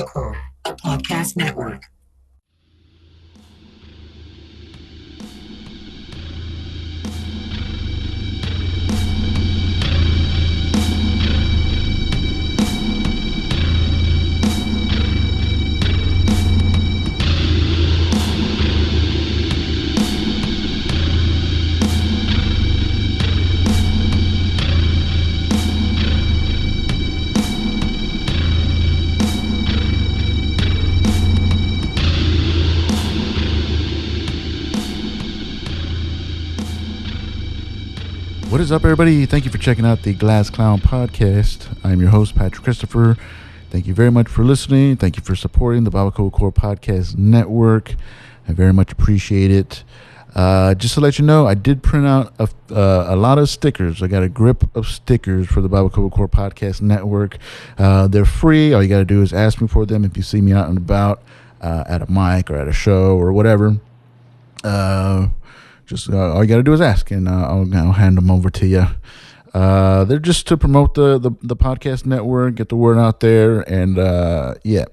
Core Podcast Network. What is up, everybody? Thank you for checking out the Glass Clown Podcast. I'm your host, Patrick Christopher. Thank you very much for listening. Thank you for supporting the Bible Core Podcast Network. I very much appreciate it. Just to let you know, I did print out a lot of stickers. I got a grip of stickers for the Bible Core Podcast Network. They're free. All you got to do is ask me for them if you see me out and about at a mic or at a show or whatever. Just all you got to do is ask, and I'll hand them over to you. They're just to promote the podcast network, get the word out there, and yeah.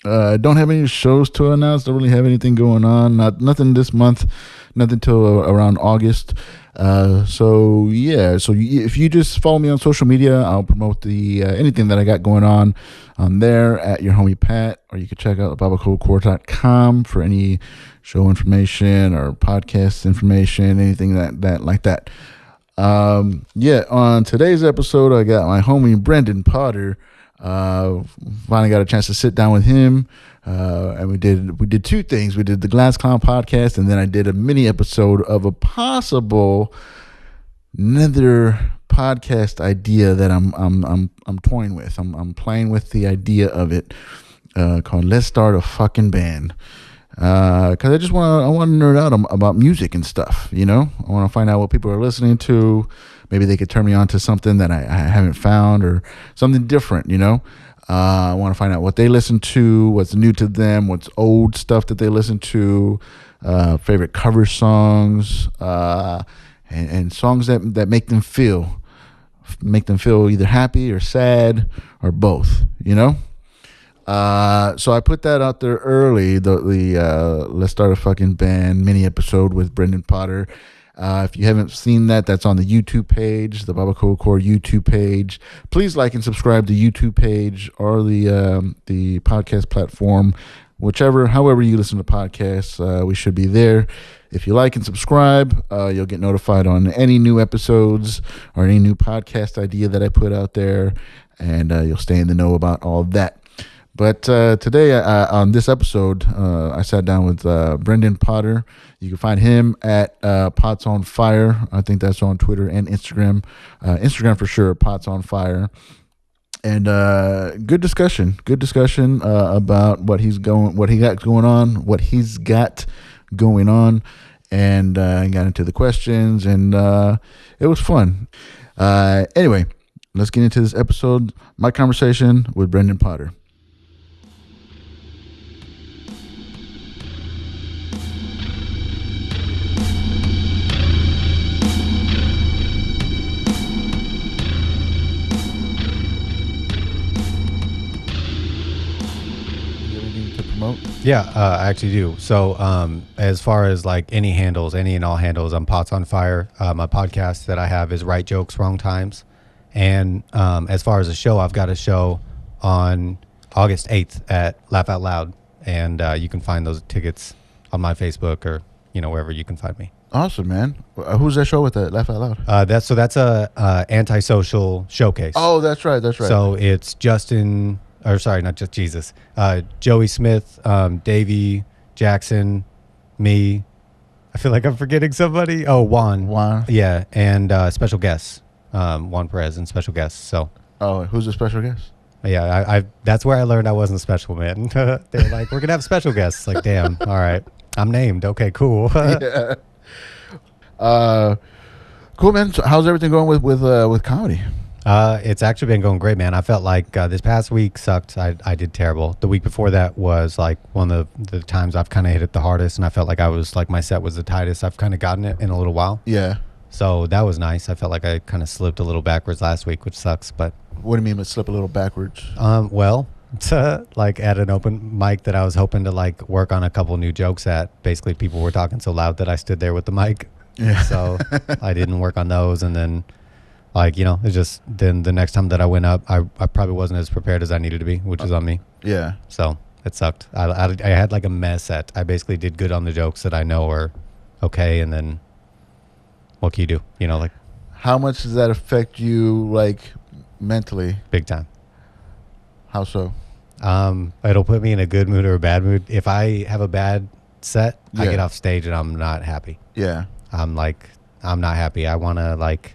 Don't have any shows to announce. Don't really have anything going on. Nothing this month. Nothing till around August. So yeah. So if you just follow me on social media, I'll promote the anything that I got going on there at yourhomiepat, or you can check out biblicalcore.com for any show information or podcast information, anything that like that. Yeah. On today's episode, I got my homie Brendon Potter. Finally got a chance to sit down with him, and we did two things. We did the Glass Clown podcast, and then I did a mini episode of a possible another podcast idea that I'm toying with. I'm playing with the idea of it, called "Let's Start a Fucking Band." Because I want to nerd out about music and stuff. You know, I want to find out what people are listening to. Maybe they could turn me on to something that I haven't found, or something different, you know. I want to find out what they listen to, what's new to them, what's old stuff that they listen to, favorite cover songs, and songs that make them feel either happy or sad or both, you know. So I put that out there early, the Let's Start a Fucking Band mini episode with Brendon Potter. If you haven't seen that, that's on the YouTube page, the Bible Core YouTube page. Please like and subscribe to the YouTube page or the podcast platform, however you listen to podcasts. We should be there. If you like and subscribe, you'll get notified on any new episodes or any new podcast idea that I put out there, and you'll stay in the know about all of that. But today, on this episode, I sat down with Brendon Potter. You can find him at Pots on Fire. I think that's on Twitter and Instagram. Instagram for sure, Pots on Fire. And good discussion about what he got going on, and got into the questions, and it was fun. Anyway, let's get into this episode. My conversation with Brendon Potter. Yeah, I actually do. So as far as like any and all handles, I'm Pots on Fire. My podcast that I have is Right Jokes, Wrong Times. And as far as a show, I've got a show on August 8th at Laugh Out Loud. And you can find those tickets on my Facebook or, wherever you can find me. Awesome, man. Who's that show with that Laugh Out Loud? That's a antisocial showcase. Oh, that's right. So it's not just Jesus. Joey Smith, Davey, Jackson, me. I feel like I'm forgetting somebody. Oh, Juan. Yeah, and special guests. Juan Perez and special guests. So. Oh, who's the special guest? Yeah, I that's where I learned I wasn't special, man. They're like, we're gonna have special guests. Like, damn. All right, I'm named. Okay, cool. Yeah. Cool, man. So how's everything going with comedy? It's actually been going great, man. I felt like this past week sucked. I did terrible. The week before that was like one of the times I've kind of hit it the hardest, and I felt like my set was the tightest I've kind of gotten it in a little while. Yeah. So that was nice. I felt like I kind of slipped a little backwards last week, which sucks. But What do you mean by slip a little backwards? well, like at an open mic that I was hoping to like work on a couple new jokes at. Basically, people were talking so loud that I stood there with the mic. Yeah. So I didn't work on those, and then like it's just then the next time that I went up, I probably wasn't as prepared as I needed to be, which is on me. Yeah. So it sucked. I had like a mess set. I basically did good on the jokes that I know are okay, and then what can you do? Like How much does that affect you, like, mentally? big time. How so? It'll put me in a good mood or a bad mood. If I have a bad set, I Yeah. get off stage and I'm not happy. Yeah. I'm not happy. I want to like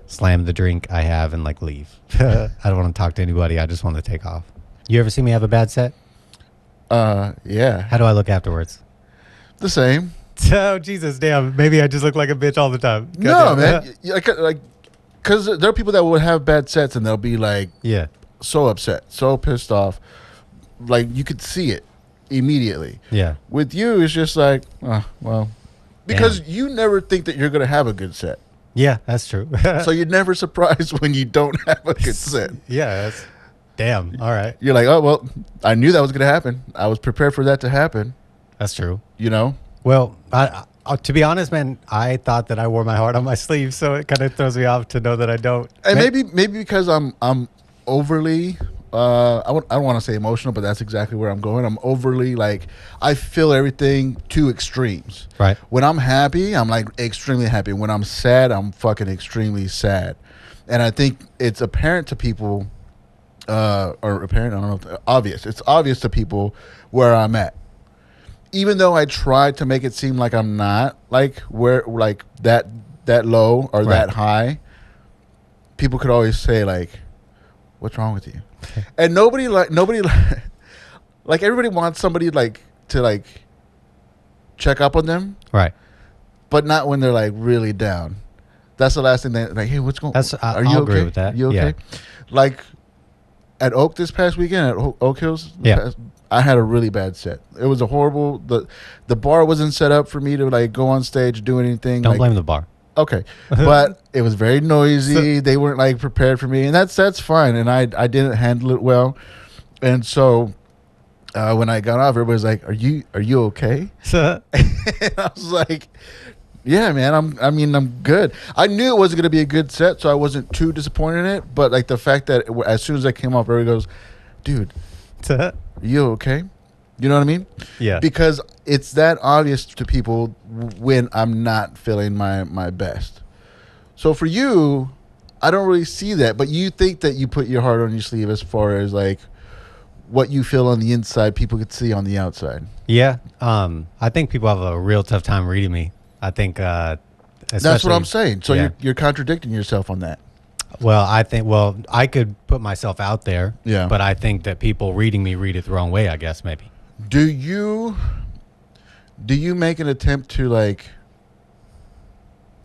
slam the drink I have and like leave. I don't want to talk to anybody. I just want to take off. You ever see me have a bad set? Yeah. How do I look afterwards? The same. Oh, Jesus, damn. Maybe I just look like a bitch all the time. No, Goddamn. man. Like, because there are people that would have bad sets and they'll be like Yeah. so upset, so pissed off. Like, you could see it immediately. Yeah. With you, it's just like, well, because Damn. you never think that you're going to have a good set. Yeah, that's true. So you're never surprised when you don't have a good set. Yeah, that's damn. All right. You're like, oh, well, I knew that was going to happen. I was prepared for that to happen, That's true. you know? Well, to be honest, man, I thought that I wore my heart on my sleeve, so it kind of throws me off to know that I don't. And maybe because I'm overly I don't want to say emotional, but that's exactly where I'm going. I'm overly like, I feel everything to extremes. Right. When I'm happy, I'm like extremely happy. When I'm sad, I'm fucking extremely sad. And I think it's apparent to people, or apparent, I don't know, obvious. It's obvious to people where I'm at. Even though I try to make it seem like I'm not like where like that low or that high, people could always say like, "What's wrong with you?" And nobody like everybody wants somebody like to like check up on them, Right. but not when they're like really down. That's the last thing they like. Hey, what's going? Are you I'll okay? agree with that. You okay? Yeah. Like at Oak this past weekend at Oak Hills. Yeah. I had a really bad set. It was a horrible. The bar wasn't set up for me to like go on stage, do anything. Don't like, blame the bar. Okay, but it was very noisy. They weren't like prepared for me, and that's fine. And I didn't handle it well, and so when I got off, everybody's like, "Are you okay?" And I was like, "Yeah, man. I'm good." I knew it wasn't gonna be a good set, so I wasn't too disappointed in it. But like the fact that as soon as I came off, everybody goes, "Dude, are you okay?" You know what I mean? Yeah. Because it's that obvious to people when I'm not feeling my best. So for you, I don't really see that. But you think that you put your heart on your sleeve as far as like what you feel on the inside, people could see on the outside. Yeah. I think people have a real tough time reading me. I think That's what I'm saying. So yeah. you're contradicting yourself on that. Well, I could put myself out there. Yeah. But I think that people reading me read it the wrong way, I guess, maybe. Do you make an attempt to like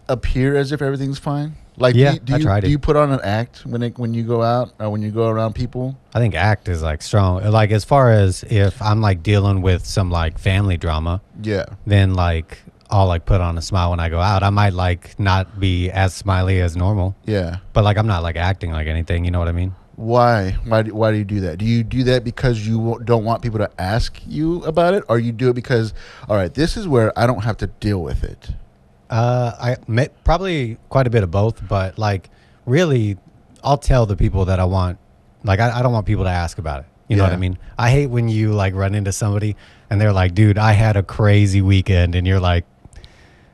appear as if everything's fine? Like, Yeah, I try to. Do you put on an act when you go out or when you go around people? I think act is like strong. Like as far as if I'm like dealing with some like family drama, Yeah. then like I'll like put on a smile when I go out. I might like not be as smiley as normal, Yeah. but like I'm not like acting like anything. You know what I mean? Why? Why do you do that? Do you do that because you don't want people to ask you about it, or you do it because, all right, this is where I don't have to deal with it? Probably quite a bit of both, but like really, I'll tell the people that I want. Like I don't want people to ask about it. You know what I Yeah. mean? I hate when you like run into somebody and they're like, "Dude, I had a crazy weekend," and you're like,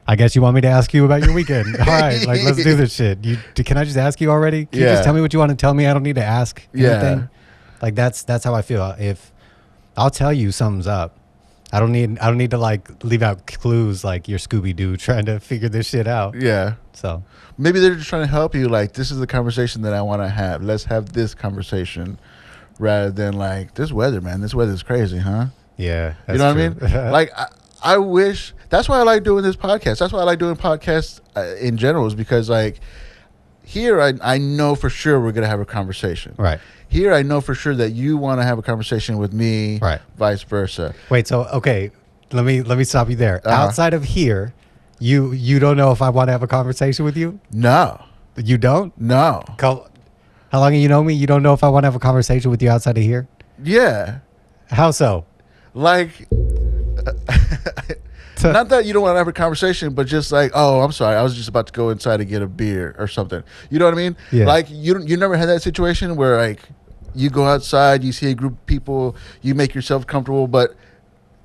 I guess you want me to ask you about your weekend. All right, like let's do this shit. Can I just ask you already? Can you just tell me what you want to tell me? I don't need to ask anything. Yeah. Like that's how I feel. If I'll tell you something's up, I don't need to like leave out clues like you're Scooby-Doo trying to figure this shit out. Yeah. So Maybe they're just trying to help you. Like, this is the conversation that I want to have. Let's have this conversation, rather than like, this weather, man. This weather's crazy, huh? yeah, You know what I mean? Like, I wish. That's why I like doing this podcast. That's why I like doing podcasts in general, is because like here I know for sure we're gonna have a conversation. Right. Here I know for sure that you want to have a conversation with me. Right. Vice versa. Wait. So okay, let me stop you there. Uh-huh. Outside of here, You don't know if I want to have a conversation with you? No. You don't? No. How long have you known me? You don't know if I want to have a conversation with you outside of here? Yeah. How so? Like, not that you don't want to have a conversation, but just like, oh, I'm sorry, I was just about to go inside and get a beer or something. You know what I mean? Yeah. Like, you never had that situation where, like, you go outside, you see a group of people, you make yourself comfortable, but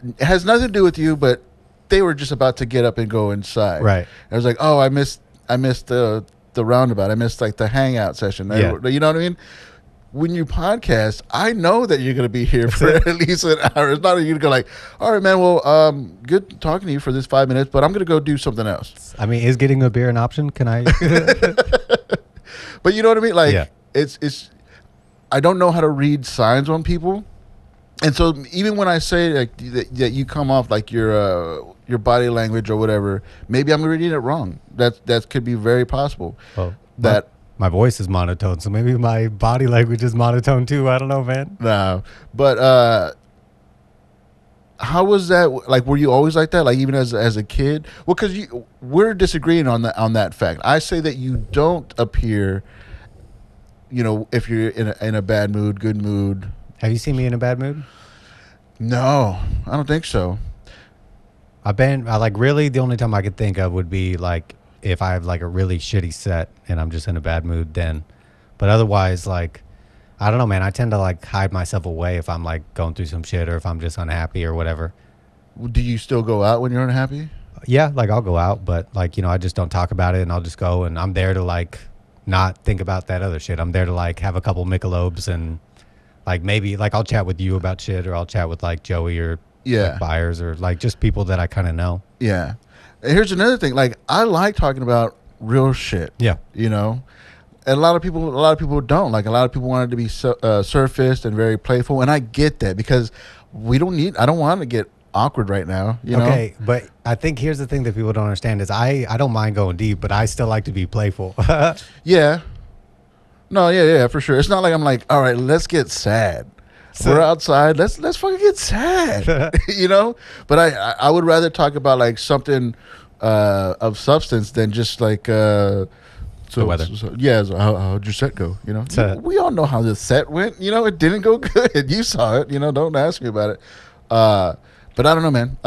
it has nothing to do with you, but they were just about to get up and go inside. Right. I was like, oh, I missed the roundabout. I missed, like, the hangout session. Yeah. You know what I mean? When you podcast, I know that you're going to be here for at least an hour. It's not that you're going to go like, all right, man, well, good talking to you for this 5 minutes, but I'm going to go do something else. I mean, is getting a beer an option? Can I? But you know what I mean? Like, Yeah. it's I don't know how to read signs on people. And so even when I say like that you come off like your body language or whatever, maybe I'm reading it wrong. That could be very possible. Oh, That my voice is monotone, so maybe my body language is monotone too. I don't know, man. no, but how was that? Like, were you always like that? Like, even as a kid? Well, because we're disagreeing on that fact. I say that you don't appear, you know, if you're in a bad mood, good mood. Have you seen me in a bad mood? No, I don't think so. Really, the only time I could think of would be like if I have like a really shitty set and I'm just in a bad mood then. But otherwise, like, I don't know, man. I tend to like hide myself away if I'm like going through some shit or if I'm just unhappy or whatever. Do you still go out when you're unhappy? Yeah, like I'll go out, but like, you know, I just don't talk about it and I'll just go and I'm there to like not think about that other shit. I'm there to like have a couple Michelobes and like maybe like I'll chat with you about shit or I'll chat with like Joey or like buyers or like just people that I kind of know. Yeah. And here's another thing. Like, I like talking about real shit. Yeah. You know, and a lot of people don't. Like, a lot of people want it to be surfaced and very playful, and I get that because I don't want to get awkward right now. You know? Okay, but I think here's the thing that people don't understand is I don't mind going deep, but I still like to be playful. Yeah. No, yeah, for sure. It's not like I'm like, all right, let's get sad. We're outside. Let's fucking get sad. You know? But I would rather talk about like something of substance than just like the weather. So how'd your set go? You know? We all know how the set went. You know, it didn't go good. You saw it. You know, don't ask me about it. But I don't know, man.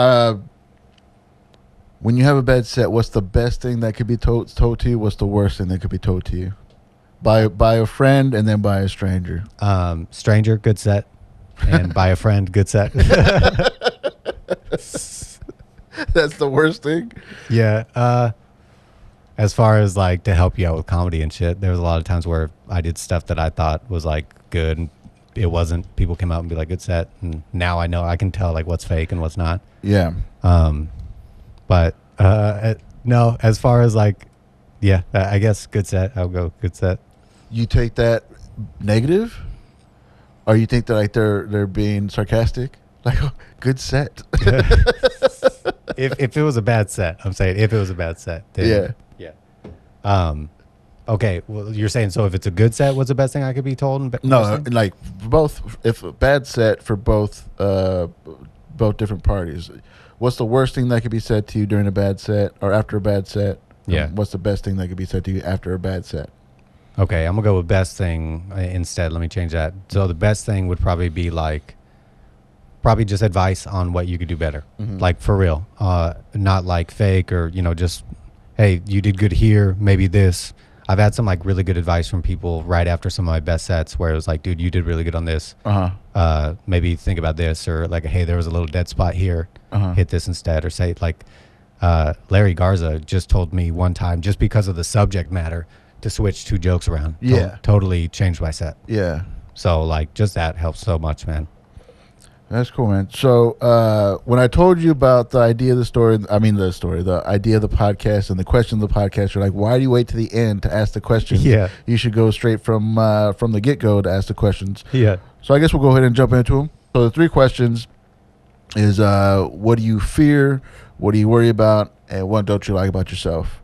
When you have a bad set, what's the best thing that could be told to you? What's the worst thing that could be told to you? By a friend and then by a stranger. Stranger, good set. And by a friend, good set. That's the worst thing? Yeah. As far as like to help you out with comedy and shit, there was a lot of times where I did stuff that I thought was like good and it wasn't. People came out and be like, good set. And now I know I can tell like what's fake and what's not. Yeah. But no, as far as like, yeah, I guess good set. I'll go good set. You take that negative? Or you think that like they're being sarcastic? Like, oh, good set. If it was a bad set, I'm saying if it was a bad set. Then, yeah. Okay. Well, you're saying so if it's a good set, what's the best thing I could be told? No, like both. If a bad set for both different parties, what's the worst thing that could be said to you during a bad set or after a bad set? Yeah. What's the best thing that could be said to you after a bad set? Okay, I'm gonna go with best thing instead. Let me change that. So the best thing would probably be like, probably just advice on what you could do better, like for real, not like fake or just, hey, you did good here, maybe this. I've had some like really good advice from people right after some of my best sets where it was like, dude, you did really good on this. Maybe think about this, or like, hey, there was a little dead spot here, hit this instead, or say like, Larry Garza just told me one time just because of the subject matter to switch 2 jokes around. Yeah. Totally changed my set. Yeah. So like just that helps so much, man. That's cool, man. So when I told you about the idea of the idea of the podcast and the question of the podcast, you're like, why do you wait to the end to ask the questions? Yeah. You should go straight from the get-go to ask the questions. Yeah. So I guess we'll go ahead and jump into them. So the 3 questions is what do you fear, what do you worry about, and what don't you like about yourself?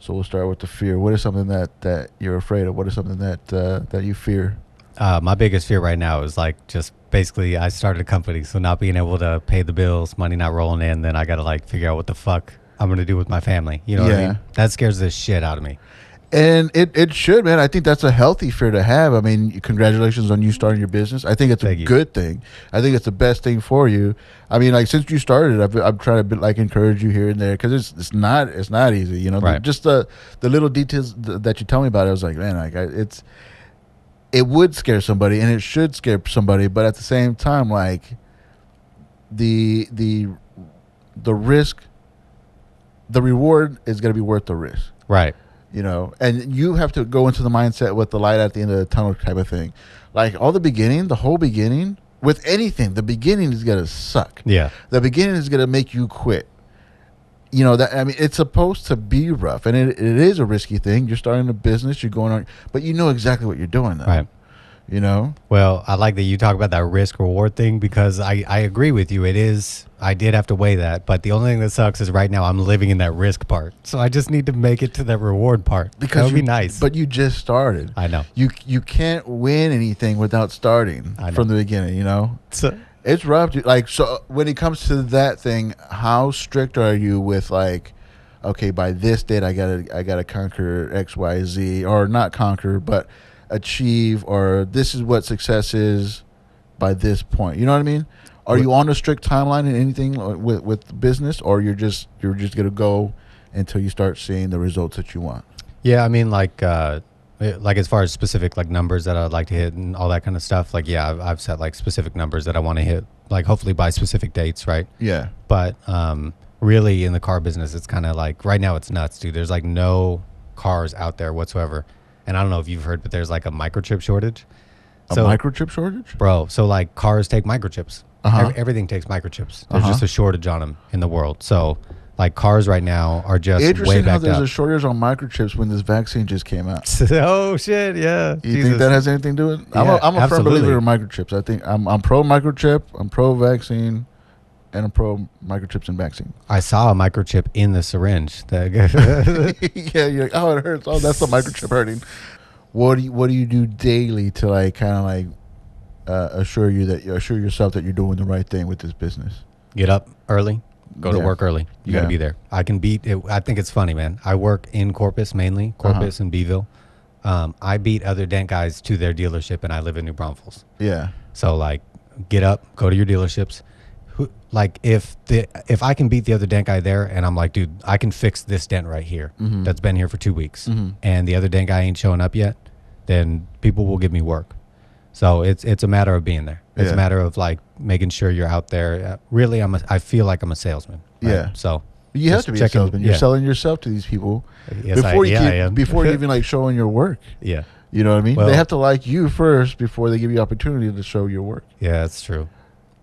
So we'll start with the fear. What is something that you're afraid of? What is something that you fear? My biggest fear right now is like just basically I started a company, so not being able to pay the bills, money not rolling in, then I got to like figure out what the fuck I'm going to do with my family. You know what I Yeah. mean? That scares the shit out of me. And it should, man. I think that's a healthy fear to have. I mean, congratulations on you starting your business. I think it's a Thank you. good thing. I think it's the best thing for you. I mean, like since you started, I'm trying to like encourage you here and there because it's not easy. You know, Right. just the little details that you tell me about it. I was like, man, like it would scare somebody and it should scare somebody, but at the same time, like the risk, the reward is going to be worth the risk. Right. You know, and you have to go into the mindset with the light at the end of the tunnel type of thing. Like the whole beginning, with anything, the beginning is going to suck. Yeah. The beginning is going to make you quit. You know, that, I mean, it's supposed to be rough, and it is a risky thing. You're starting a business, you're going on, but you know exactly what you're doing though. Right. You know? Well, I like that you talk about that risk reward thing because I agree with you. It is, I did have to weigh that, but the only thing that sucks is right now I'm living in that risk part. So I just need to make it to that reward part. That would be nice. But you just started. I know. You can't win anything without starting from the beginning, you know? So, It's rough, dude. Like, so when it comes to that thing, how strict are you with like, okay, by this date I gotta conquer X, Y, Z, or not conquer, but achieve, or this is what success is by this point. You know what I mean? Are you on a strict timeline in anything with business, or you're just gonna go until you start seeing the results that you want? yeah, I mean, like as far as specific like numbers that I'd like to hit and all that kind of stuff. Like, yeah, I've set like specific numbers that I want to hit, like hopefully by specific dates, right? Yeah. But really, in the car business, it's kind of like right now it's nuts, dude. There's like no cars out there whatsoever, and I don't know if you've heard, but there's like a microchip shortage. A microchip shortage, bro. So like cars take microchips. Everything takes microchips. There's just a shortage on them in the world. So like cars right now are just way interesting how backed there's up. a shortage on microchips when this vaccine just came out. Oh shit, yeah. You think that has anything to do with it? Yeah, I'm a firm absolutely. believer in microchips. I think I'm pro microchip, I'm pro vaccine, and I'm pro microchips and vaccine. I saw a microchip in the syringe. Yeah, you're like, oh, it hurts. Oh, that's the microchip hurting. What do you do daily to like kind of like assure yourself that you're doing the right thing with this business? Get up early. Go to Yeah. work early. You got to be there. I can beat it. I think it's funny, man. I work in Corpus mainly, Corpus and Beeville. I beat other dent guys to their dealership, and I live in New Braunfels. Yeah. So like, get up, go to your dealerships. Like if I can beat the other dent guy there, and I'm like, dude, I can fix this dent right here that's been here for 2 weeks, and the other dent guy ain't showing up yet, then people will give me work. So it's a matter of being there. It's a matter of like making sure you're out there. Really, I feel like I'm a salesman. Right? Yeah. So You have to be a salesman. You're selling yourself to these people Yes, I am. before you even like showing your work. Yeah. You know what I mean? Well, they have to like you first before they give you opportunity to show your work. Yeah, that's true.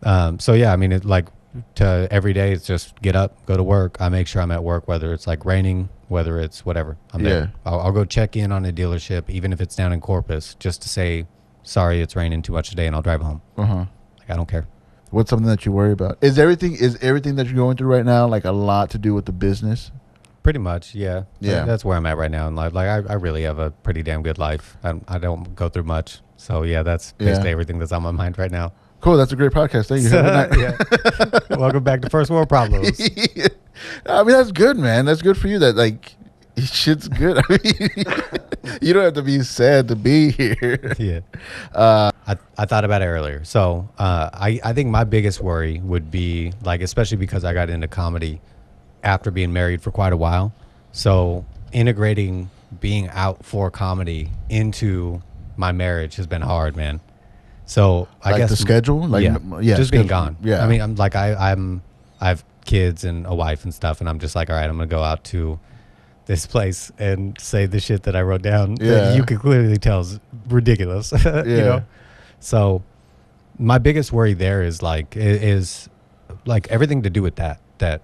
So yeah, I mean, it like to every day, it's just get up, go to work. I make sure I'm at work, whether it's like raining, whether it's whatever. I'm there. I'll go check in on a dealership, even if it's down in Corpus, just to say, sorry, it's raining too much today, and I'll drive home. Like, I don't care. What's something that you worry about? Is everything that you're going through right now like a lot to do with the business? Pretty much, yeah. Yeah. That's where I'm at right now in life. Like, I really have a pretty damn good life. I don't go through much. So, yeah, that's basically everything that's on my mind right now. Cool. That's a great podcast. Thank you. Have a good night. Welcome back to First World Problems. I mean, that's good, man. That's good for you. That like shit's good. I mean, you don't have to be sad to be here. Yeah. I thought about it earlier. So I think my biggest worry would be like, especially because I got into comedy after being married for quite a while. So integrating being out for comedy into my marriage has been hard, man. So I guess the schedule, like just being gone. Yeah. I mean, I'm like I have kids and a wife and stuff, and I'm just like, all right, I'm gonna go out to this place and say the shit that I wrote down. That you can clearly tell is ridiculous. You know. So my biggest worry there is like everything to do with that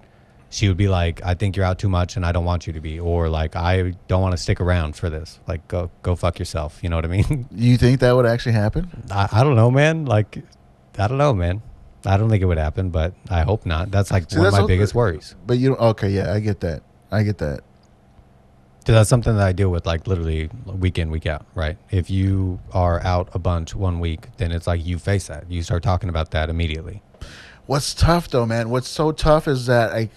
she would be like, I think you're out too much and I don't want you to be, or like, I don't want to stick around for this. Like, go fuck yourself. You know what I mean? You think that would actually happen? I don't know, man. Like, I don't know, man. I don't think it would happen, but I hope not. That's like one of my biggest worries. But you don't, okay, yeah, I get that. Because that's something that I deal with like literally week in, week out, right? If you are out a bunch 1 week, then it's like you face that. You start talking about that immediately. What's tough though, man? What's so tough is that like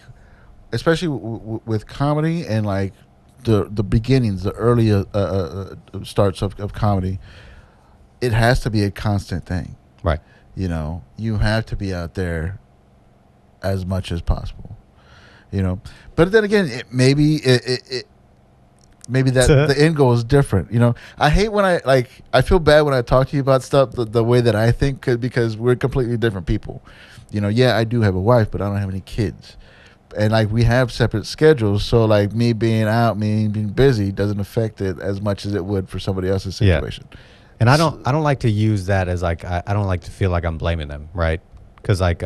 especially with comedy and like the beginnings, the early starts of comedy, it has to be a constant thing. Right. You know, you have to be out there as much as possible. You know, but then again, maybe that the end goal is different. You know, I hate when I feel bad when I talk to you about stuff the way that I think, because we're completely different people. You know, yeah, I do have a wife, but I don't have any kids. And like we have separate schedules, so like me being out, me being busy doesn't affect it as much as it would for somebody else's situation. Yeah. And I don't like to use that as like I don't like to feel like I'm blaming them, right? Because like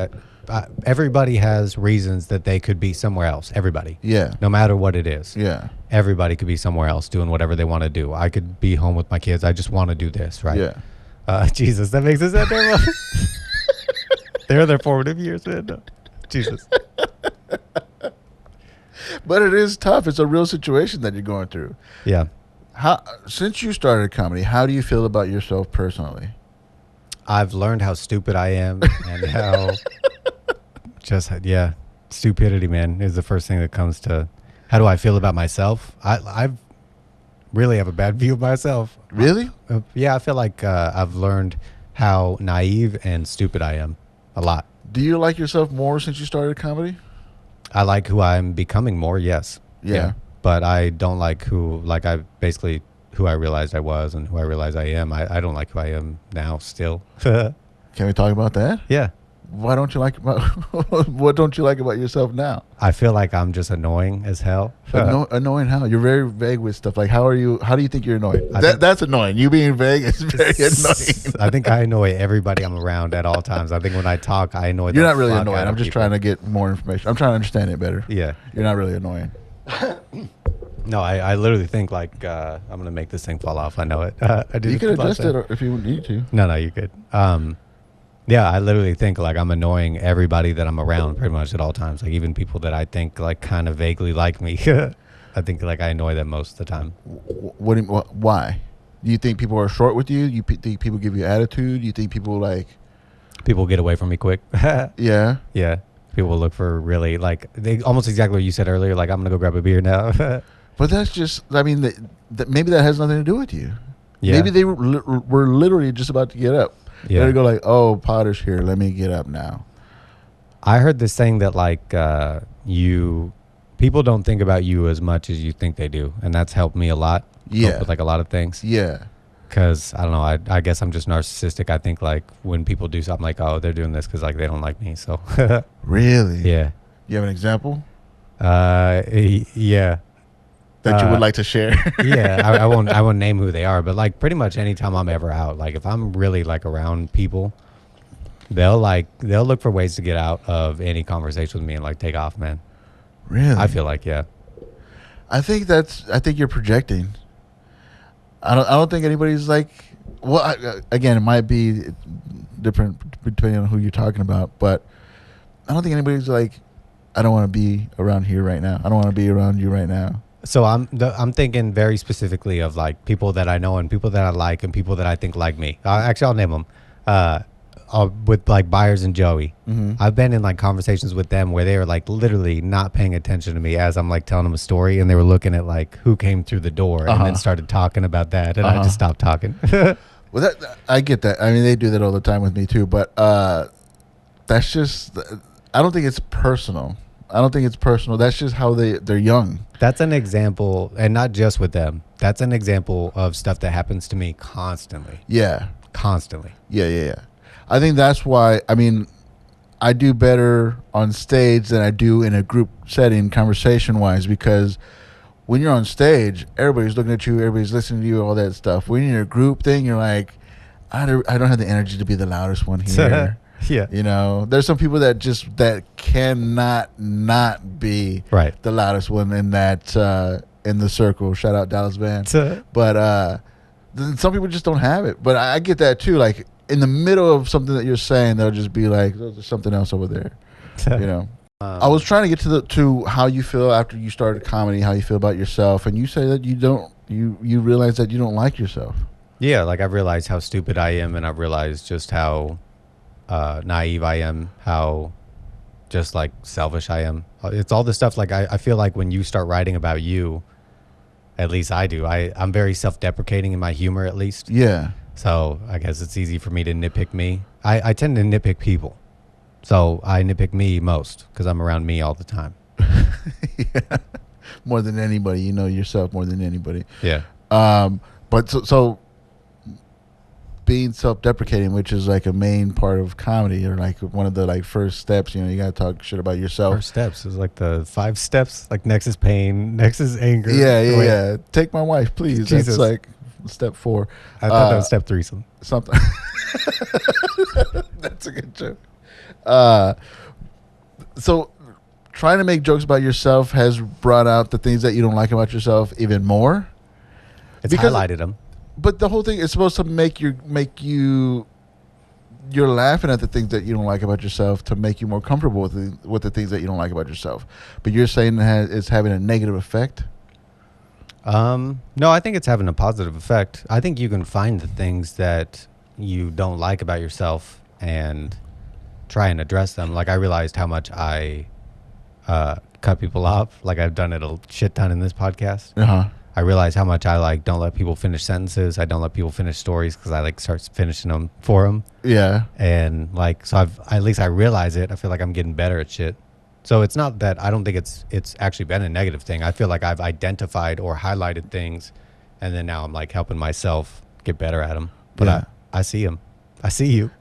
everybody has reasons that they could be somewhere else. Everybody, Yeah. no matter what it is, Yeah. everybody could be somewhere else doing whatever they want to do. I could be home with my kids. I just want to do this, right? Yeah. Jesus, that makes us that terrible. They're their formative years, man. No. Jesus. But it is tough. It's a real situation that you're going through. Yeah. Since you started comedy, how do you feel about yourself personally? I've learned how stupid I am and how stupidity, man, is the first thing that comes to how do I feel about myself. I really have a bad view of myself. Really? Yeah, I feel like I've learned how naive and stupid I am a lot. Do you like yourself more since you started comedy? I like who I'm becoming more, yes. Yeah. But I don't like who I realized I was and who I realized I am. I don't like who I am now still. Can we talk about that? Yeah. Why don't you like what don't you like about yourself now? I feel like I'm just annoying as hell. Annoying how? You're very vague with stuff. Like how do you think you're annoying? That's annoying. You being vague is very annoying. I think I annoy everybody I'm around at all times. I think when I talk, I annoy You're the not really fuck annoying. out I'm of just people. trying to get more information. I'm trying to understand it better. Yeah. You're not really annoying. No, I literally think like I'm gonna make this thing fall off. I know it. I do. You could adjust it if you need to. No, you're good. Yeah, I literally think like I'm annoying everybody that I'm around pretty much at all times. Like even people that I think like kind of vaguely like me. I think like I annoy them most of the time. Why? Do you think people are short with you? You think people give you attitude? You think people people get away from me quick? Yeah. Yeah. People look for really like they almost exactly what you said earlier. Like I'm gonna go grab a beer now. But that's just. I mean, maybe that has nothing to do with you. Yeah. Maybe they were literally just about to get up. Yeah. They go like, "Oh, Potter's here. Let me get up now." I heard this thing that like people don't think about you as much as you think they do, and that's helped me a lot. Yeah. With like a lot of things. Yeah. Because I don't know, I guess I'm just narcissistic. I think like when people do something like, oh, they're doing this because like they don't like me. So Really? yeah. You have an example Yeah. that you would like to share? Yeah, I won't name who they are, but like pretty much anytime I'm ever out, like if I'm really like around people, they'll look for ways to get out of any conversation with me and like take off, man. Really? I feel like, yeah. I think you're projecting. I don't think anybody's like. Well, again, it might be different depending on who you're talking about, but I don't think anybody's like, I don't want to be around here right now. I don't want to be around you right now. So I'm thinking very specifically of like people that I know and people that I like and people that I think like me. Actually, I'll name them. With like Byers and Joey. Mm-hmm. I've been in like conversations with them where they were like literally not paying attention to me as I'm like telling them a story, and they were looking at like who came through the door and then started talking about that, and I just stopped talking. Well, I get that. I mean, they do that all the time with me too, but that's just. I don't think it's personal. That's just how they're young. That's an example, and not just with them. That's an example of stuff that happens to me constantly. Yeah. Constantly. Yeah. I think that's why, I mean, I do better on stage than I do in a group setting conversation-wise, because when you're on stage, everybody's looking at you, everybody's listening to you, all that stuff. When you're in a group thing, you're like, I don't have the energy to be the loudest one here. Yeah. You know, there's some people that cannot not be right. the loudest one in that in the circle. Shout out Dallas Band. But some people just don't have it. But I get that too. Like in the middle of something that you're saying, they'll just be like, "There's something else over there." You know. I was trying to get to how you feel after you started comedy, how you feel about yourself, and you say that you realize that you don't like yourself. Yeah, like I've realized how stupid I am, and I've realized just how naive I am, how just like selfish I am. It's all the stuff like I feel like when you start writing about you, at least I do. I'm very self-deprecating in my humor, at least. Yeah. So I guess it's easy for me to nitpick me. I tend to nitpick people. So I nitpick me most because I'm around me all the time. Yeah. More than anybody, you know yourself more than anybody. Yeah. But so being self-deprecating, which is like a main part of comedy, or like one of the like first steps, you know, you got to talk shit about yourself. First steps is like the 5 steps, like next is pain, next is anger. Yeah. Take my wife, please. Jesus. That's like step 4. I thought that was step 3. Something. That's a good joke. So trying to make jokes about yourself has brought out the things that you don't like about yourself even more. It's highlighted them. But the whole thing is supposed to make you you're laughing at the things that you don't like about yourself to make you more comfortable with the things that you don't like about yourself. But you're saying it's having a negative effect? No, I think it's having a positive effect. I think you can find the things that you don't like about yourself and try and address them. Like I realized how much I cut people off. Like I've done it a shit ton in this podcast. Uh-huh. I realize how much I like don't let people finish sentences. I don't let people finish stories because I like start finishing them for them. Yeah. And like, so at least I realize it. I feel like I'm getting better at shit. So it's not that I don't think it's actually been a negative thing. I feel like I've identified or highlighted things, and then now I'm like helping myself get better at them. But Yeah. I see them. I see you.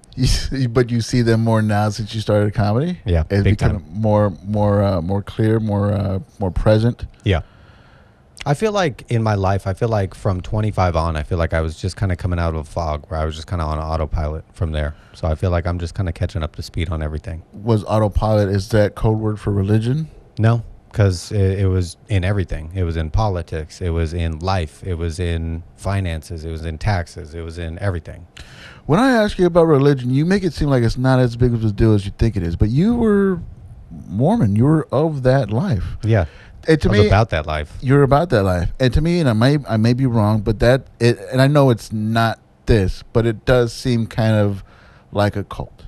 But you see them more now since you started comedy? Yeah, It's big become time. more clear, more present. Yeah. I feel like in my life, I feel like from 25 on, I feel like I was just kind of coming out of a fog where I was just kind of on autopilot from there. So I feel like I'm just kind of catching up to speed on everything. Was autopilot, is that code word for religion? No, because it was in everything. It was in politics. It was in life. It was in finances. It was in taxes. It was in everything. When I ask you about religion, you make it seem like it's not as big of a deal as you think it is. But you were Mormon. You were of that life. Yeah. And to I was me, about that life. you're about that life. And to me, and I may be wrong, but and I know it's not this, but it does seem kind of like a cult.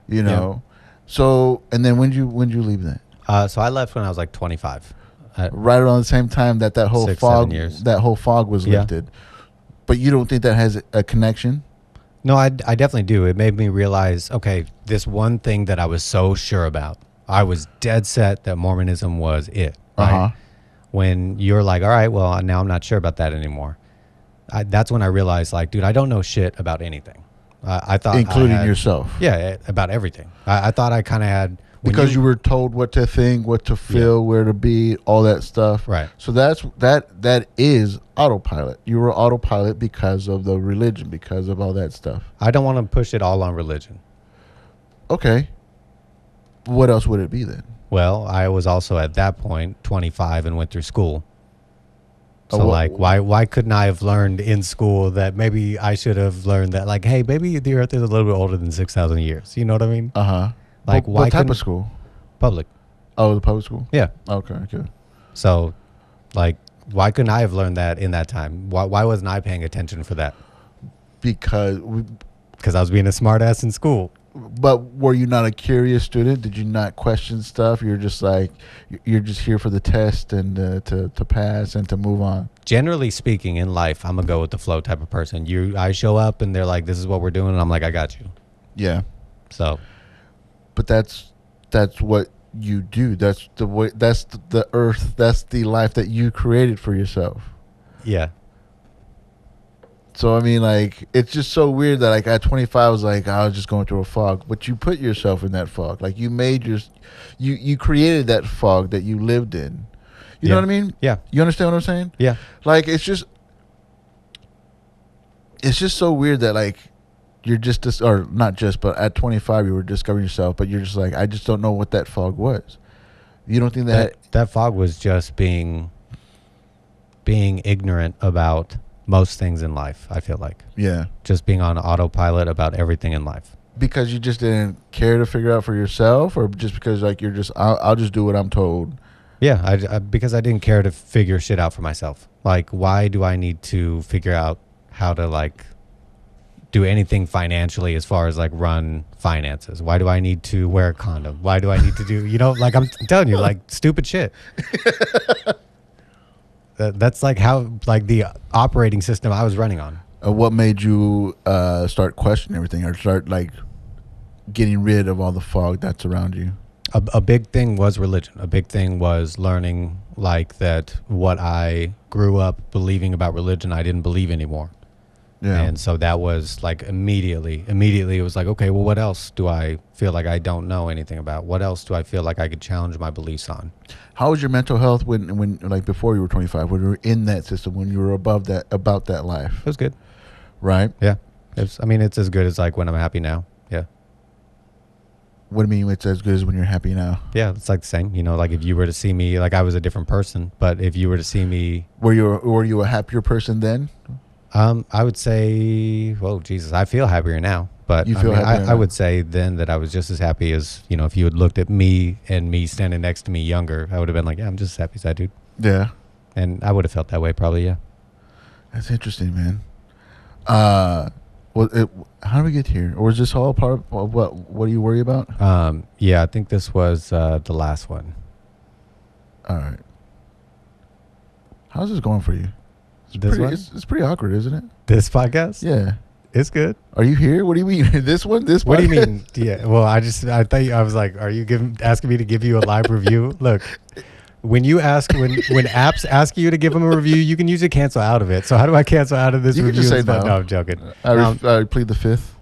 You know? Yeah. So, and then when did you leave that? So I left when I was like 25. Right around the same time that whole 6, fog 7 years. that whole fog was lifted. But you don't think that has a connection? No, I definitely do. It made me realize, okay, this one thing that I was so sure about, I was dead set that Mormonism was it. Right? Uh-huh. When you're like, all right, well, now I'm not sure about that anymore. That's when I realized, like, dude, I don't know shit about anything. I thought, including yourself. Yeah, about everything. I thought I kind of had. Because you were told what to think, what to feel, where to be, all that stuff. Right. So that is autopilot. You were autopilot because of the religion, because of all that stuff. I don't want to push it all on religion. Okay. What else would it be then? Well, I was also at that point 25 and went through school. So why couldn't I have learned in school that maybe I should have learned that, like, hey, maybe the earth is a little bit older than 6,000 years. You know what I mean? Uh-huh. Like, what type of school? Public. Oh, the public school? Yeah. Okay. So, like, why couldn't I have learned that in that time? Why wasn't I paying attention for that? Because I was being a smart ass in school. But were you not a curious student? Did you not question stuff? You're just like, you're just here for the test and to pass and to move on. Generally speaking, in life, I'm a go with the flow type of person. I show up and they're like, this is what we're doing. And I'm like, I got you. Yeah. So. But that's what you do. That's the way. That's the earth. That's the life that you created for yourself. Yeah. So I mean, like, it's just so weird that, like, at 25, I was like, I was just going through a fog. But you put yourself in that fog. Like, you created that fog that you lived in. You know what I mean? Yeah. You understand what I'm saying? Yeah. Like, it's just so weird that, like, you're just or not just, but at 25 you were discovering yourself. But you're just like, I just don't know what that fog was. You don't think that fog was just being ignorant about most things in life, I feel like. Yeah. Just being on autopilot about everything in life. Because you just didn't care to figure out for yourself, or just because, like, you're just, I'll just do what I'm told? Yeah, because I didn't care to figure shit out for myself. Like, why do I need to figure out how to, like, do anything financially as far as like run finances. Why do I need to wear a condom? Why do I need to do, like I'm telling you, like stupid shit. That's like how, like the operating system I was running on. What made you start questioning everything, or start like getting rid of all the fog that's around you? A big thing was religion. A big thing was learning like that what I grew up believing about religion, I didn't believe anymore. Yeah. And so that was like immediately it was like, okay, well, what else do I feel like I don't know anything about? What else do I feel like I could challenge my beliefs on? How was your mental health when like before you were 25, when you were in that system, when you were about that life? It was good. Right? Yeah. It's as good as like when I'm happy now. Yeah. What do you mean it's as good as when you're happy now? Yeah, it's like the same. Like if you were to see me, like I was a different person, but if you were to see me, were you a happier person then? I would say, well, Jesus, I feel happier now. But You feel happier I now? would say then that I was just as happy as, if you had looked at me and me standing next to me younger, I would have been like, yeah, I'm just as happy as that dude. Yeah. And I would have felt that way probably, yeah. That's interesting, man. How do we get here? Or is this all part of what do you worry about? Yeah, I think this was the last one. All right. How's this going for you? This one? It's pretty awkward, isn't it? This podcast? Yeah. It's good. Are you here? What do you mean? This one? This What do you podcast? mean? Yeah. Well, I thought I was like, are you asking me to give you a live review? Look, when apps ask you to give them a review, you can usually cancel out of it. So how do I cancel out of this You can review? just say It's like, no. No, I'm joking. I plead the fifth.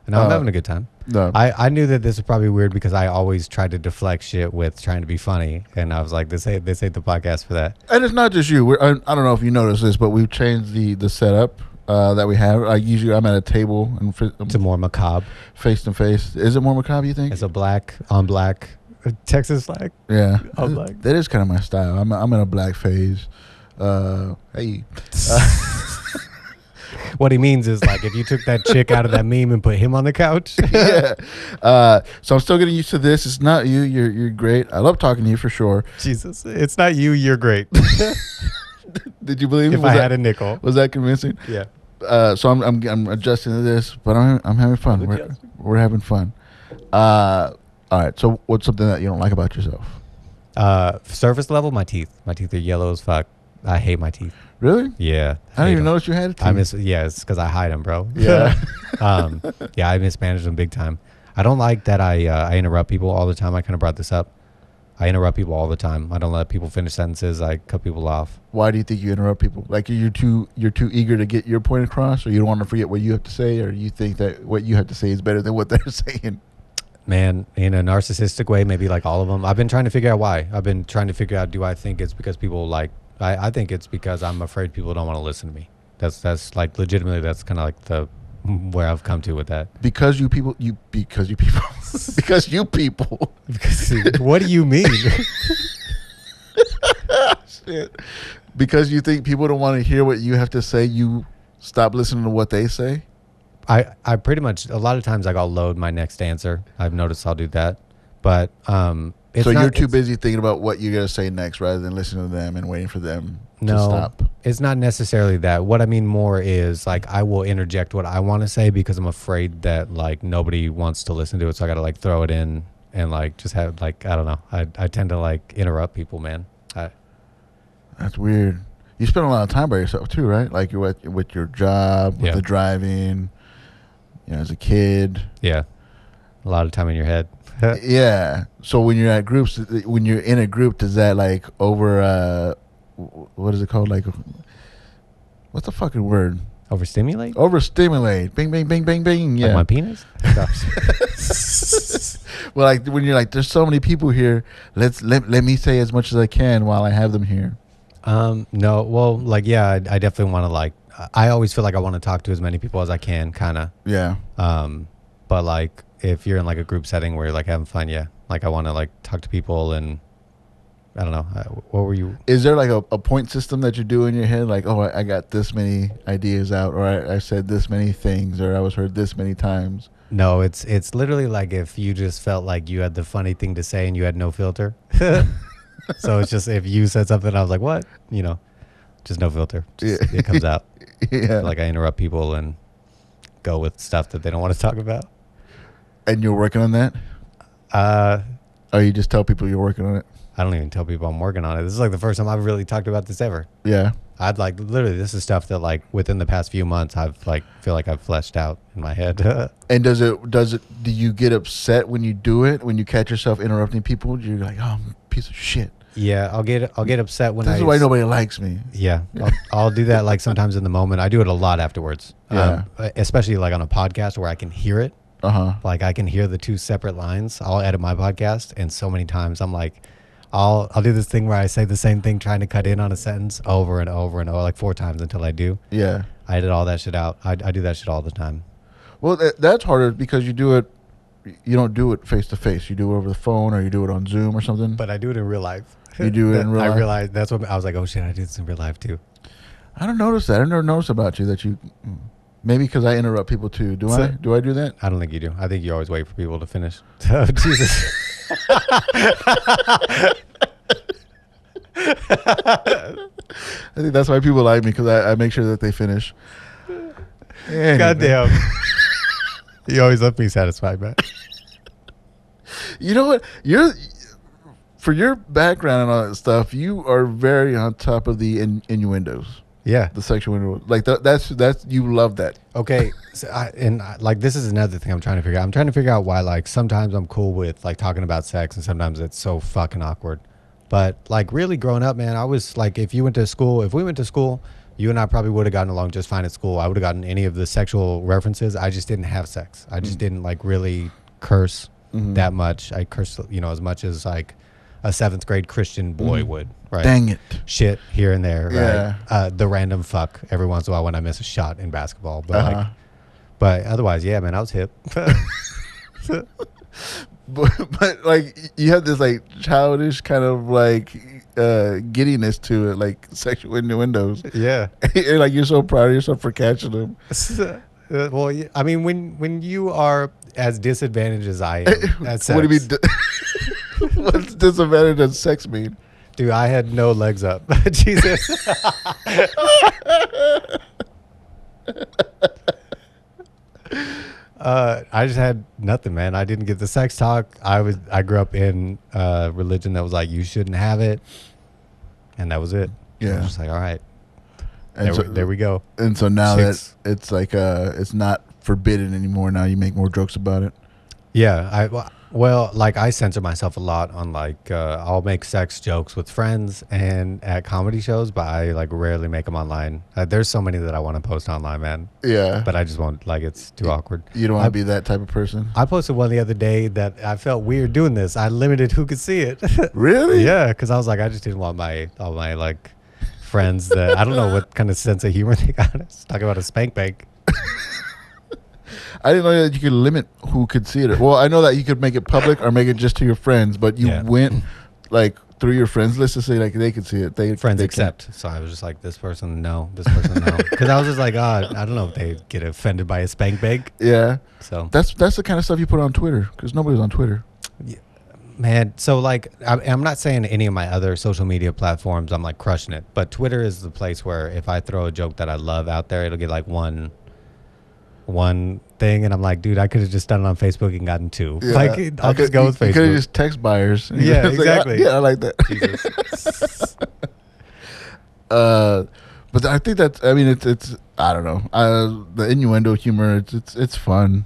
No, I'm having a good time. No. I knew that this was probably weird because I always tried to deflect shit with trying to be funny, and I was like, this ain't the podcast for that. And it's not just you. I don't know if you noticed this, but we've changed the setup that we have. I'm at a table and It's more macabre. face to face. Is it more macabre, you think? It's a black on black Texas flag. Yeah. I'm like- That is kind of my style. I'm in a black phase. Hey. What he means is like if you took that chick out of that meme and put him on the couch. Yeah. So I'm still getting used to this. It's not you. You're great. I love talking to you for sure. Jesus, it's not you. You're great. Did you believe me? If I had a nickel. Was that convincing? Yeah. So I'm adjusting to this, but I'm having fun. We're having fun. All right. So what's something that you don't like about yourself? Surface level, my teeth. My teeth are yellow as fuck. I hate my teeth. Really? Yeah. I didn't even them. notice you had it. It's because I hide them, bro. Yeah. Yeah, I mismanage them big time. I don't like that I interrupt people all the time. I kind of brought this up. I interrupt people all the time. I don't let people finish sentences. I cut people off. Why do you think you interrupt people? Like you're too eager to get your point across, or you don't want to forget what you have to say, or you think that what you have to say is better than what they're saying? Man, in a narcissistic way, maybe like all of them. I've been trying to figure out why. I've been trying to figure out, do I think it's because people like, I think it's because I'm afraid people don't want to listen to me. That's like legitimately, that's kind of like the where I've come to with that. Because you people. What do you mean? Shit. Because you think people don't want to hear what you have to say, you stop listening to what they say? I pretty much, a lot of times like I'll load my next answer. I've noticed I'll do that. But it's so not, you're too busy thinking about what you're going to say next rather than listening to them and waiting for them to stop. It's not necessarily that. What I mean more is like I will interject what I want to say because I'm afraid that like nobody wants to listen to it. So I got to like throw it in and like just have like, I don't know. I tend to like interrupt people, man. That's weird. You spend a lot of time by yourself too, right? Like you're with your job, with Yeah. the driving, as a kid. Yeah. A lot of time in your head. Yeah. So when you're at groups, when you're in a group, does that like what is it called? Like, what's the fucking word? Overstimulate? Overstimulate. Bing, bing, bing, bing, bing. Yeah. Like my penis? Well, like when you're like, there's so many people here. Let me say as much as I can while I have them here. No. Well, like, yeah, I definitely want to like, I always feel like I want to talk to as many people as I can, kind of. Yeah. But like, if you're in like a group setting where you're like having fun, yeah, like I want to like talk to people and I don't know. What were you? Is there like a point system that you do in your head? Like, oh, I got this many ideas out, or I said this many things, or I was heard this many times. No, it's literally like if you just felt like you had the funny thing to say and you had no filter. So it's just if you said something, I was like, what? Just no filter. It comes out. Yeah. Like I interrupt people and go with stuff that they don't want to talk about. And you're working on that? Or you just tell people you're working on it? I don't even tell people I'm working on it. This is like the first time I've really talked about this ever. Yeah. I'd like literally this is stuff that like within the past few months I've like feel like I've fleshed out in my head. And do you get upset when you do it, when you catch yourself interrupting people? You're like, oh, I'm a piece of shit. Yeah, I'll get upset when this is why nobody likes me. Yeah, I'll do that like sometimes in the moment. I do it a lot afterwards. Yeah. Especially like on a podcast where I can hear it. Like I can hear the two separate lines. I'll edit my podcast, and so many times I'm like, I'll do this thing where I say the same thing trying to cut in on a sentence over and over and over, like 4 times until I do. Yeah. I edit all that shit out. I do that shit all the time. Well, that's harder because you don't do it face to face. You do it over the phone or you do it on Zoom or something. But I do it in real life. You do it in real life? I realized that's what I was like, oh shit, I do this in real life too. I don't notice that. I never noticed about you that you... Maybe because I interrupt people too. Do I do that? I don't think you do. I think you always wait for people to finish. Oh, Jesus. I think that's why people like me, because I make sure that they finish. Anyway. Goddamn. You always left me satisfied, man. You know what? For your background and all that stuff, you are very on top of the innuendos. Yeah, the sexual innuendo. Like that's you love that. Okay, so like this is another thing I'm trying to figure out. I'm trying to figure out why like sometimes I'm cool with like talking about sex and sometimes it's so fucking awkward. But like really growing up, man, I was like, if we went to school, you and I probably would have gotten along just fine at school. I would have gotten any of the sexual references. I just didn't have sex. I just didn't like really curse that much. I cursed, as much as like a 7th grade Christian boy would, right? Dang it. Shit here and there, Yeah. right? The random fuck every once in a while when I miss a shot in basketball. But but otherwise, yeah, man, I was hip. But like you have this like childish kind of like giddiness to it, like sexual innuendos. Yeah. And like you're so proud of yourself for catching them. Well, I mean, when you are as disadvantaged as I am at sex. What do you mean? What's disadvantage of sex mean? Dude, I had no legs up. Jesus. I just had nothing, man. I didn't get the sex talk. I grew up in a religion that was like, you shouldn't have it. And that was it. Yeah. I was just like, all right. And there we go. And so now Chicks. that it's like it's not forbidden anymore. Now you make more jokes about it. Yeah, like I censor myself a lot on like I'll make sex jokes with friends and at comedy shows, but I like rarely make them online. There's so many that I want to post online, man. Yeah, but I just won't. Like it's too awkward. You don't want to be that type of person. I posted one the other day that I felt weird doing this. I limited who could see it. Really? Yeah, because I was like, I just didn't want all my like friends that I don't know what kind of sense of humor they got. Talking about a spank bank. I didn't know that you could limit who could see it. Well, I know that you could make it public or make it just to your friends, but you went like through your friends list to say like they could see it. Friends accept. So I was just like, this person no, because I was just like, I don't know if they get offended by a spank bank. Yeah. So that's the kind of stuff you put on Twitter, because nobody's on Twitter. Yeah. Man, so like I'm not saying any of my other social media platforms I'm like crushing it, but Twitter is the place where if I throw a joke that I love out there, it'll get like one thing, and I'm like, dude, I could have just done it on Facebook and gotten 2. Yeah, like I'll just go with Facebook. You could have just text buyers. Yeah, exactly. I like that. Jesus. But I think that's. I mean, it's. I don't know. The innuendo humor. It's fun,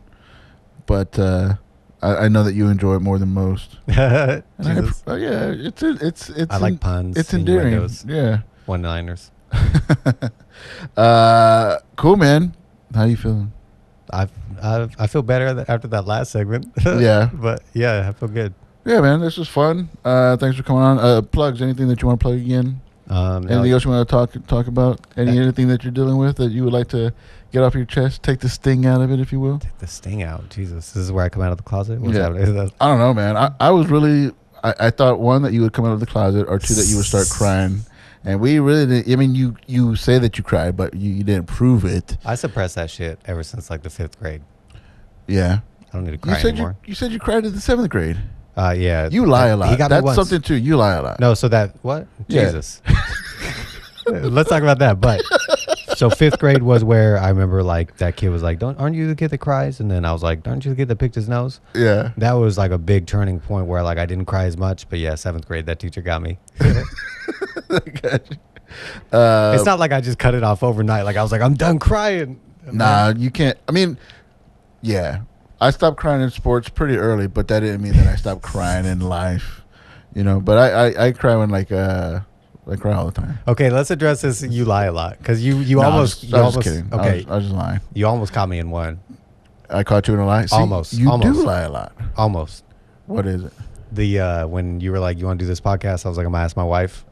but I know that you enjoy it more than most. Yeah, it's. I like puns. It's endearing. Innuendos, yeah. One-liners. Cool, man. How you feeling? I feel better after that last segment. Yeah. But yeah, I feel good. Yeah, man, this was fun. Thanks for coming on. Plugs, anything that you want to plug again? Anything else you want to talk about? Anything that you're dealing with that you would like to get off your chest? Take the sting out of it, if you will. Take the sting out. Jesus, this is where I come out of the closet? What's happening? I don't know, man. I was really... I thought, 1, that you would come out of the closet, or 2, that you would start crying. And we really didn't. I mean, you say that you cried, but you didn't prove it. I suppressed that shit ever since like the 5th grade. Yeah. I don't need to cry anymore. You said you cried in the 7th grade. Yeah. You lie a lot. That's something too. You lie a lot. No, so that what? Yeah. Jesus. Let's talk about that. But So 5th grade was where I remember like that kid was like, aren't you the kid that cries? And then I was like, aren't you the kid that picked his nose? Yeah. That was like a big turning point where like I didn't cry as much. But yeah, 7th grade, that teacher got me. It's not like I just cut it off overnight. Like I was like, I'm done crying. Nah, you can't. I mean, yeah. I stopped crying in sports pretty early, but that didn't mean that I stopped crying in life. You know, but I cry when I cry all the time. Okay, let's address this. You lie a lot because you No, almost. I was just kidding. Okay, I was just lying. you almost caught me in one. I caught you in a lie. See, Almost. You Almost. do lie a lot. Almost. What is it? The when you were like, you want to do this podcast? I was like, I'm gonna ask my wife.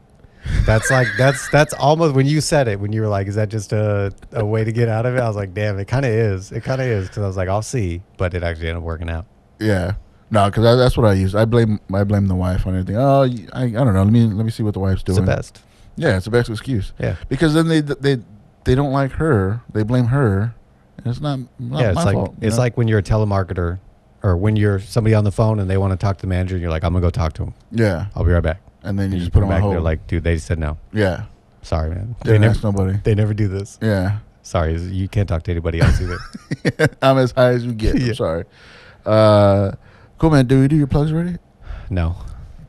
That's like that's almost when you said it. When you were like, is that just a way to get out of it? I was like, damn, it kind of is. It kind of is because I was like, I'll see, but it actually ended up working out. Yeah. No, because that's what I use. I blame the wife on anything. Oh, I don't know. Let me see what the wife's doing. It's the best. Yeah, it's the best excuse. Yeah. Because then they don't like her. They blame her. And it's not yeah, it's my like fault. it's like when you're a telemarketer or when you're somebody on the phone and they want to talk to the manager and you're like, I'm gonna go talk to him. Yeah. I'll be right back. And then you just put put them them on back. hold. They're like, dude, they said no. Yeah. Sorry, man. Didn't ask nobody. They never do this. Yeah. Sorry, you can't talk to anybody else either. I'm as high as you get. Yeah. I'm sorry. Cool, man. Do we do your plugs already? No,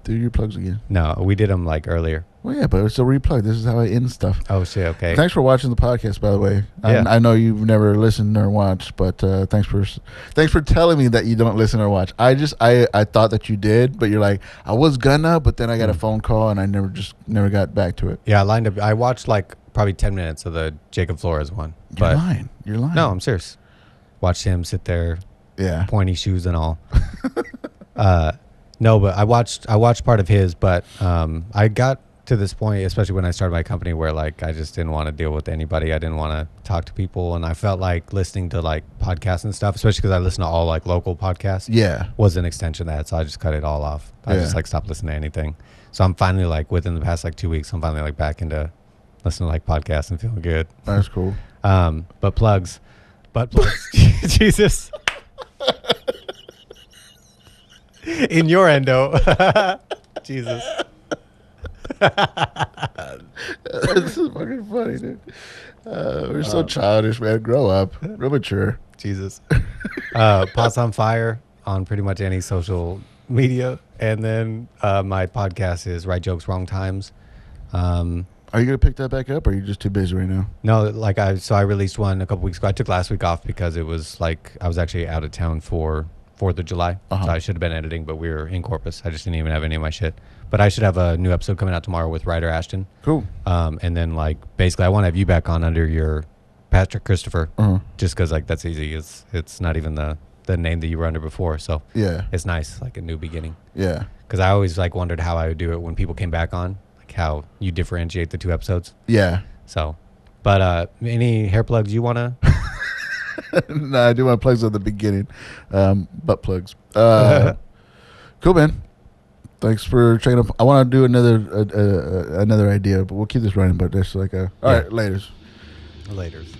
Do your plugs again. no, we did them like earlier. Well, yeah, but it's a replug. This is how I end stuff. Oh shit. Okay. Thanks for watching the podcast, by the way. Yeah. I know you've never listened or watched, but thanks for telling me that you don't listen or watch. I thought that you did, but you're like, I was gonna, but then I got a phone call and I never got back to it. Yeah, I lined up. I watched like probably 10 minutes of the Jacob Flores one. You're lying. You're lying. No, I'm serious. Watched him sit there, Yeah. pointy shoes and all. No, but I watched part of his, but I got to this point, especially when I started my company, where like I just didn't want to deal with anybody. I didn't want to talk to people, and I felt like listening to like podcasts and stuff, especially because I listen to all like local podcasts. Yeah. Was an extension of that, so I just cut it all off. I Yeah. just like stopped listening to anything. So I'm finally like within the past like 2 weeks, I'm finally like back into listening to like podcasts and feeling good. That's cool. But plugs, butt plugs. Jesus. In your endo. Jesus. This is fucking funny, dude. We're so childish, man. Grow up. Real mature. Jesus. Pots on Fire on pretty much any social media. And then my podcast is Right Jokes, Wrong Times. Are you going to pick that back up, or are you just too busy right now? No, like I released one a couple weeks ago. I took last week off because it was like I was actually out of town for 4th of July. Uh-huh. So I should have been editing, but we were in Corpus. I just didn't even have any of my shit. But I should have a new episode coming out tomorrow with Ryder Ashton. Cool. And then like basically I want to have you back on under your Patrick Christopher, Uh-huh. just because like that's easy. It's not even the name that you were under before. So Yeah. it's nice, like a new beginning. Yeah. Because I always like wondered how I would do it when people came back on, like how you differentiate the two episodes. Yeah. So, but any hair plugs you want to? No, I do want plugs at the beginning. Butt plugs. Cool, man. Thanks for checking up. I want to do another idea, but we'll keep this running. But that's like all right, laters. Laters.